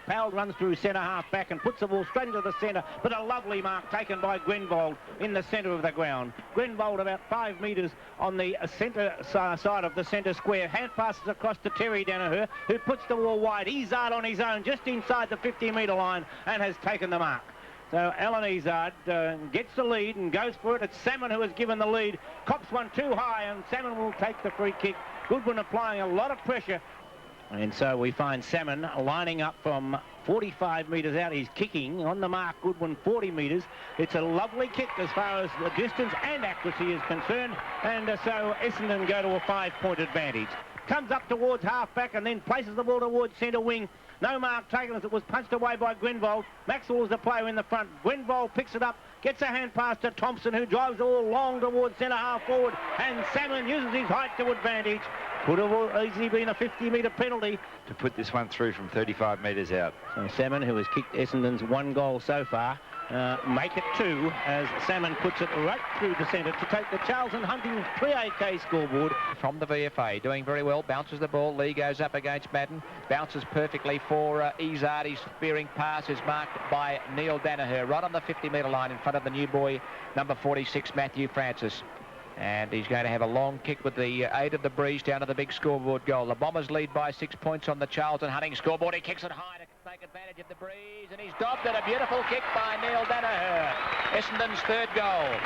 Powell runs through centre half back and puts the ball straight into the centre, but a lovely mark taken by Grenvold in the centre of the ground. Grenvold about 5 metres on the centre side of the centre square. Hand passes across to Terry Danaher, who puts the ball wide. Izzard on his own, just inside the 50-metre line, and has taken the mark. So Alan Izzard gets the lead and goes for it. It's Salmon who has given the lead. Cops one too high, and Salmon will take the free kick. Goodwin applying a lot of pressure. And so we find Salmon lining up from 45 metres out. He's kicking on the mark. Goodwin 40 metres. It's a lovely kick as far as the distance and accuracy is concerned. And so Essendon go to a 5-point advantage. Comes up towards half-back and then places the ball towards centre wing. No mark taken as it was punched away by Grenvold. Maxwell is the player in the front. Grenvold picks it up, gets a hand pass to Thompson, who drives the ball long towards centre half forward, and Salmon uses his height to advantage. Could have easily been a 50-metre penalty to put this one through from 35 metres out. So Salmon, who has kicked Essendon's 1 goal so far, make it 2 as Salmon puts it right through the centre to take the Charles and Hunting 3AK scoreboard. From the VFA, doing very well, bounces the ball. Lee goes up against Madden, bounces perfectly for Izzard. His spearing pass is marked by Neil Danaher right on the 50-metre line in front of the new boy, number 46, Matthew Francis. And he's going to have a long kick with the aid of the breeze down to the big scoreboard goal. The Bombers lead by 6 points on the Charles and Hunting scoreboard. He kicks it high to take advantage of the breeze, and he's dobbed it. A beautiful kick by Neil Danaher. Essendon's 3rd goal.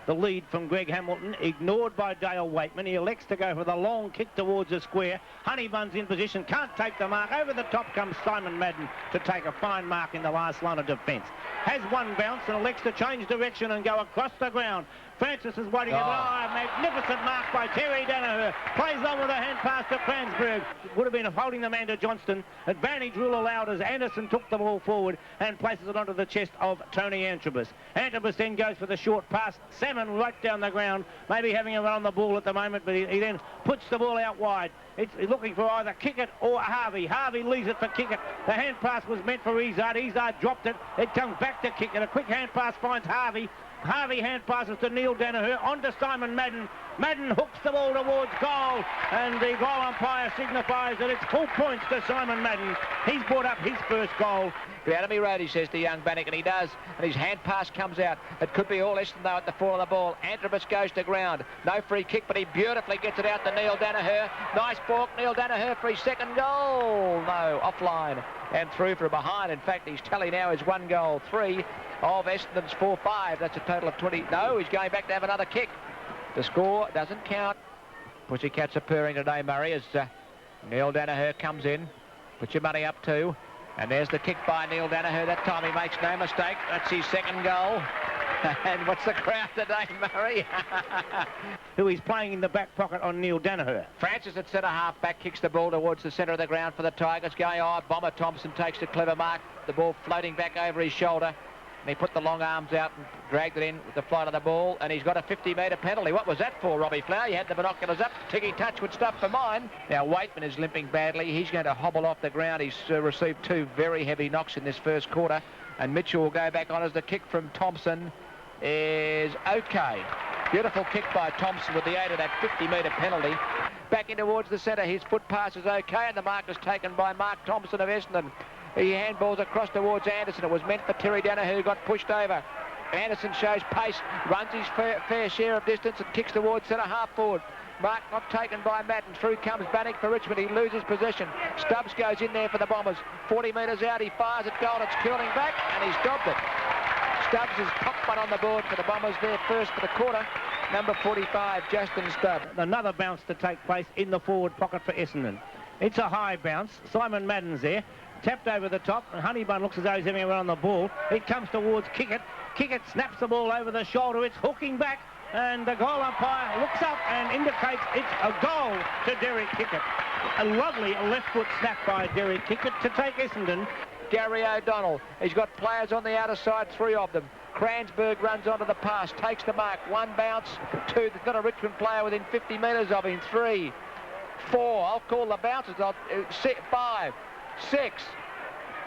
The lead from Greg Hamilton, ignored by Dale Waitman. He elects to go for the long kick towards the square. Honeybun's in position, can't take the mark. Over the top comes Simon Madden to take a fine mark in the last line of defence. Has one bounce and elects to change direction and go across the ground. Francis is waiting at a magnificent mark by Terry Danaher. Plays on with a hand pass to Fransberg. Would have been holding the man to Johnston. Advantage rule allowed as Anderson took the ball forward and places it onto the chest of Tony Antrobus. Antrobus then goes for the short pass. Salmon right down the ground, maybe having a run on the ball at the moment, but he then puts the ball out wide. It's looking for either Kickett or Harvey. Harvey leaves it for Kickett. The hand pass was meant for Izzard. Izzard dropped it. It comes back to Kickett. A quick hand pass finds Harvey. Harvey hand passes to Neil Danaher, on to Simon Madden. Madden hooks the ball towards goal, and the goal umpire signifies that it's full points to Simon Madden. He's brought up his 1st goal. Get out of me road, he says to young Bannock, and he does, and his hand pass comes out. It could be all Essendon, though, at the fall of the ball. Antrobus goes to ground. No free kick, but he beautifully gets it out to Neil Danaher. Nice balk, Neil Danaher for his 2nd goal. No, offline and through from behind. In fact, his tally now is 1 goal, 3 of Essendon's 4-5. That's a total of 20. No, he's going back to have another kick. The score doesn't count. Pussycats are purring today, Murray, as Neil Danaher comes in. Put your money up too. And there's the kick by Neil Danaher. That time he makes no mistake. That's his 2nd goal. And what's the crowd today, Murray? Who is playing in the back pocket on Neil Danaher. Francis at centre half back kicks the ball towards the centre of the ground for the Tigers. Going on, Bomber Thompson takes the clever mark. The ball floating back over his shoulder. And he put the long arms out and dragged it in with the flight of the ball, and he's got a 50-metre penalty. What was that for, Robbie Flower? You had the binoculars up. Tiggy Touch would stuff for mine. Now, Waitman is limping badly. He's going to hobble off the ground. He's received 2 very heavy knocks in this 1st quarter, and Mitchell will go back on as the kick from Thompson is okay. Beautiful kick by Thompson with the aid of that 50-metre penalty. Back in towards the centre. His foot pass is okay, and the mark is taken by Mark Thompson of Essendon. He handballs across towards Anderson. It was meant for Terry Danaher, who got pushed over. Anderson shows pace, runs his fair share of distance and kicks towards centre half forward. Mark not taken by Madden. Through comes Bannock for Richmond. He loses possession. Stubbs goes in there for the Bombers. 40 metres out. He fires at goal. It's curling back, and he's dobbed it. Stubbs has popped one on the board for the Bombers there first for the quarter. Number 45, Justin Stubbs. Another bounce to take place in the forward pocket for Essendon. It's a high bounce. Simon Madden's there. Tapped over the top, and Honeybun looks as though he's having a run on the ball. It comes towards Kickett. Kickett snaps the ball over the shoulder. It's hooking back, and the goal umpire looks up and indicates it's a goal to Derek Kickett. A lovely left foot snap by Derek Kickett to take Essendon. Gary O'Donnell. He's got players on the outer side, 3 of them. Cransberg runs onto the pass, takes the mark. 1 bounce, 2. They've got a Richmond player within 50 metres of him. 3, 4. I'll call the bounces. 5, 6,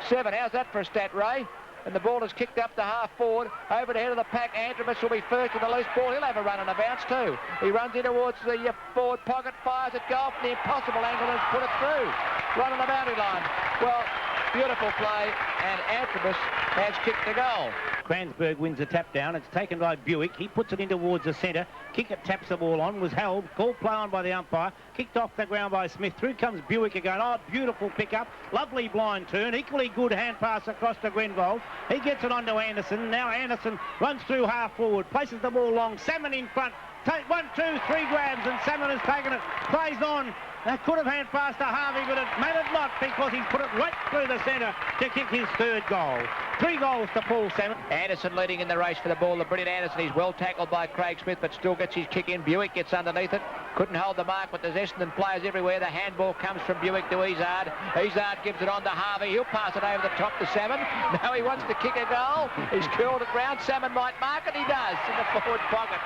7. How's that for a stat, Ray? And the ball is kicked up to half forward. Over the head of the pack. Antrobus will be first with the loose ball. He'll have a run and a bounce too. He runs in towards the forward pocket, fires at goal from the impossible angle and has put it through. Run on the boundary line. Well, Beautiful play, and Antrobus has kicked the goal. Cransburg wins the tap down. It's taken by Buick. He puts it in towards the centre. Kicker taps the ball on. Was held. Called play on by the umpire. Kicked off the ground by Smith. Through comes Buick again. Oh, beautiful pick-up. Lovely blind turn. Equally good hand pass across to Grenvold. He gets it on to Anderson. Now Anderson runs through half forward. Places the ball long. Salmon in front. Take 1, 2, 3 grabs, and Salmon has taken it. Plays on. That could have hand passed to Harvey, but it mattered not because he's put it right through the centre to kick his third goal. 3 goals to Paul Salmon. Anderson leading in the race for the ball. The brilliant Anderson. He's well tackled by Craig Smith, but still gets his kick in. Buick gets underneath it. Couldn't hold the mark, but there's Essendon players everywhere. The handball comes from Buick to Izzard. Izzard gives it on to Harvey. He'll pass it over the top to Salmon. Now he wants to kick a goal. He's curled it round. Salmon might mark it. He does in the forward pocket.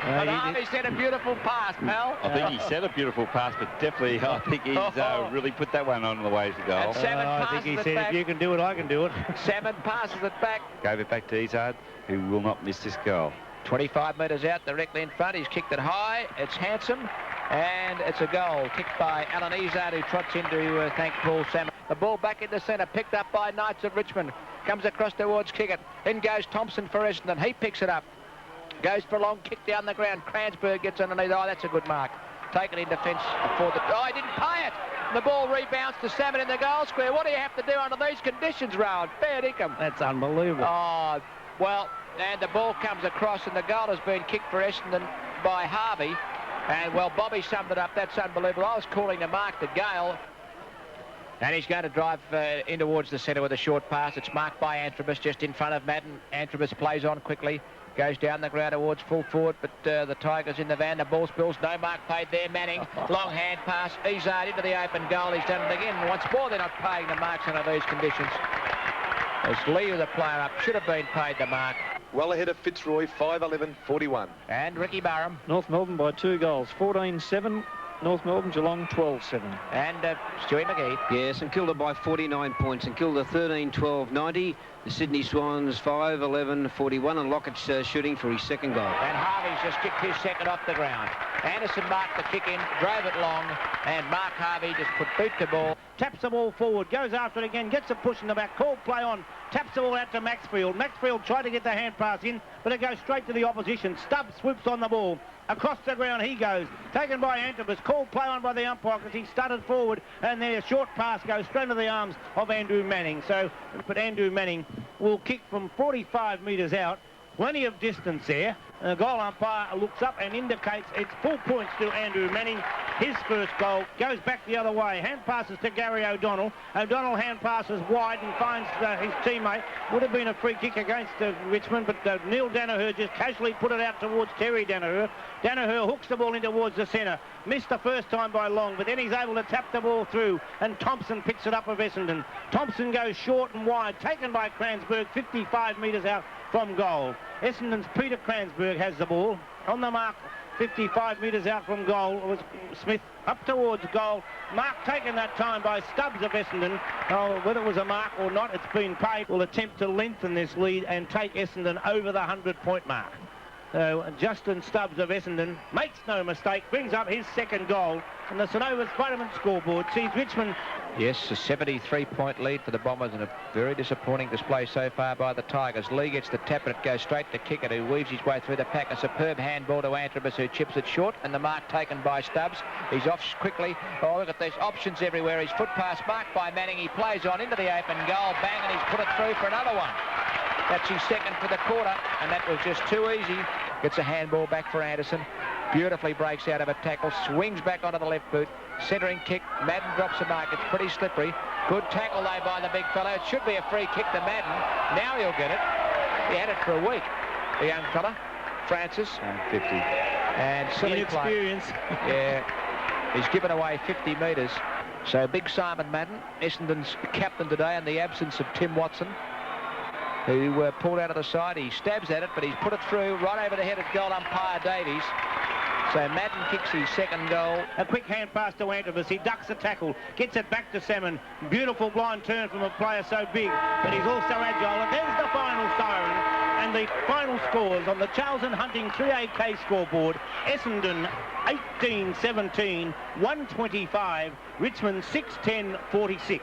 And Harvey said a beautiful pass, pal. I think he said a beautiful pass, but definitely I think he's really put that one on the way to goal. And Salmon I passes think he it said, back. if you can do it, I can do it. Salmon passes it back. Gave it back to Izzard, who will not miss this goal. 25 metres out, directly in front. He's kicked it high. It's handsome, and it's a goal kicked by Alan Izzard, who trots in to thank Paul Salmon. The ball back in the centre, picked up by Knights of Richmond. Comes across towards Kickett. In goes Thompson for Essendon. He picks it up. Goes for a long kick down the ground. Cransburg gets underneath. Oh, that's a good mark. Taken in defence for the... Oh, he didn't pay it. The ball rebounds to Salmon in the goal square. What do you have to do under these conditions, Rowan? Fair dinkum. That's unbelievable. Oh, well, and the ball comes across, and the goal has been kicked for Essendon by Harvey. And, well, Bobby summed it up. That's unbelievable. I was calling the mark to Gale. And he's going to drive in towards the centre with a short pass. It's marked by Antrobus just in front of Madden. Antrobus plays on quickly. Goes down the ground towards full forward, but the Tigers in the van. The ball spills. No mark paid there. Manning. Long hand pass. Izzard into the open goal. He's done it again. Once more, they're not paying the marks under these conditions. As Lee, the player up, should have been paid the mark. Well ahead of Fitzroy, 5-11-41. And Ricky Barham. North Melbourne by 2 goals, 14-7. North Melbourne, Geelong, 12-7. And Stewie McGee. Yeah, St Kilda by 49 points. St Kilda 13-12-90. The Sydney Swans 5-11-41. And Lockett's shooting for his second goal. And Harvey's just kicked his second off the ground. Anderson marked the kick in, drove it long, and Mark Harvey just put boot to ball. Taps the ball forward, goes after it again, gets a push in the back, called play on, taps the ball out to Maxfield. Maxfield tried to get the hand pass in, but it goes straight to the opposition. Stubbs swoops on the ball. Across the ground he goes, taken by Antrobus, called play on by the umpire because he started forward, and their short pass goes straight into the arms of Andrew Manning. So, but Andrew Manning will kick from 45 metres out. Plenty of distance there. The goal umpire looks up and indicates it's full points to Andrew Manning. His first goal goes back the other way. Hand passes to Gary O'Donnell. O'Donnell hand passes wide and finds his teammate. Would have been a free kick against Richmond, but Neil Danaher just casually put it out towards Terry Danaher. Danaher hooks the ball in towards the centre. Missed the first time by Long, but then he's able to tap the ball through, and Thompson picks it up of Essendon. Thompson goes short and wide, taken by Cransburg, 55 metres out from goal. Essendon's Peter Cransburg has the ball on the mark, 55 metres out from goal. It was Smith up towards goal. Mark taken that time by Stubbs of Essendon. Oh, whether it was a mark or not, it's been paid. Will attempt to lengthen this lead and take Essendon over the 100-point mark. So Justin Stubbs of Essendon makes no mistake, brings up his second goal, and the St Overs Vitamin scoreboard sees Richmond. Yes, a 73-point lead for the Bombers, and a very disappointing display so far by the Tigers. Lee gets the tap, and it goes straight to Kickett, who weaves his way through the pack. A superb handball to Antrobus, who chips it short, and the mark taken by Stubbs. He's off quickly. Oh, look at these options everywhere. His foot pass marked by Manning. He plays on into the open goal. Bang, and he's put it through for another one. That's his second for the quarter, and that was just too easy. Gets a handball back for Anderson. Beautifully breaks out of a tackle, swings back onto the left boot. Centering kick. Madden drops a mark. It's pretty slippery. Good tackle, though, by the big fellow. It should be a free kick to Madden. Now he'll get it. He had it for a week, the young fella. Francis. 50. And silly play. Inexperience. Yeah. He's given away 50 metres. So big Simon Madden, Essendon's captain today in the absence of Tim Watson, who pulled out of the side. He stabs at it, but he's put it through right over the head of goal umpire Davies. So Madden kicks his second goal. A quick hand pass to Antrobus. He ducks the tackle, gets it back to Salmon. Beautiful blind turn from a player so big, but he's also agile. And there's the final siren and the final scores on the Charles and Hunting 3AK scoreboard. Essendon 18-17, 125. Richmond 6-10, 46.